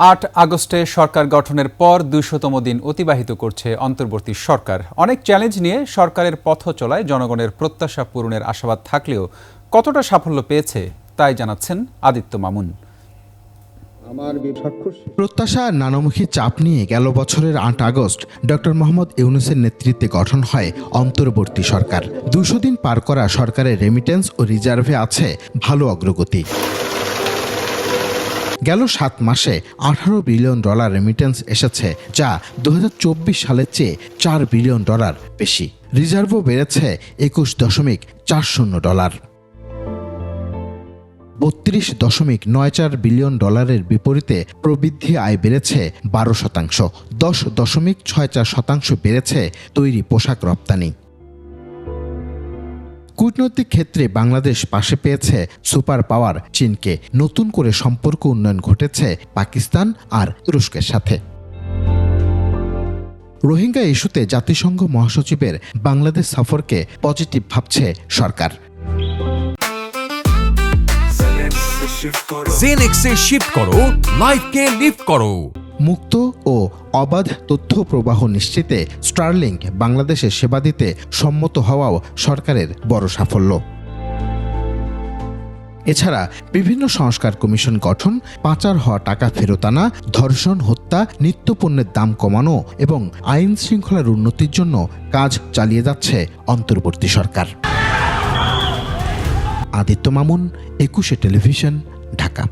৮ আগস্টে সরকার গঠনের পর ২০০তম দিন অতিবাহিত করছে অন্তর্বর্তী সরকার। অনেক চ্যালেঞ্জ নিয়ে সরকারের পথ চলায় জনগণের প্রত্যাশা পূরণের আশাবাদ থাকলেও কতটা সাফল্য পেয়েছে তাই জানাচ্ছেন আদিত্য মামুন। প্রত্যাশা নানামুখী চাপ নিয়ে গেল বছরের ৮ আগস্ট ডক্টর মোহাম্মদ ইউনূসের নেতৃত্বে গঠন হয় অন্তর্বর্তী সরকার। ২০০ দিন পার করা সরকারের রেমিটেন্স ও রিজার্ভে আছে ভালো অগ্রগতি। গেল ৭ মাসে $18 বিলিয়ন রেমিটেন্স এসেছে, যা ২০২৪ সালের চেয়ে $4 বিলিয়ন বেশি। রিজার্ভও বেড়েছে $21.40। $32.94 বিলিয়ন বিপরীতে প্রবৃদ্ধি আয় বেড়েছে 12%। 10.64% বেড়েছে তৈরি পোশাক রপ্তানি। কূটনৈতিক ক্ষেত্রে বাংলাদেশ পাশে পেয়েছে সুপার পাওয়ার চীনকে। নতুন করে সম্পর্ক উন্নয়ন ঘটেছে পাকিস্তান আর তুরস্কের সাথে। রোহিঙ্গা ইস্যুতে জাতিসংঘ মহাসচিবের বাংলাদেশ সফরকে পজিটিভ ভাবছে সরকার। জেনেক্সে শিফট করো, লাইফকে লিফট করো। মুক্ত ও অবাধ তথ্য প্রবাহ নিশ্চিতে স্টারলিংক বাংলাদেশে সেবা দিতে সম্মত হওয়াও সরকারের বড় সাফল্য। এছাড়া বিভিন্ন সংস্কার কমিশন গঠন, পাচার হওয়া টাকা ফেরত আনা, ধর্ষণ, হত্যা, নিত্যপণ্যের দাম কমানো এবং আইন শৃঙ্খলার উন্নতির জন্য কাজ চালিয়ে যাচ্ছে অন্তর্বর্তী সরকার। আদিত্য মামুন, ২১ টেলিভিশন, ঢাকা।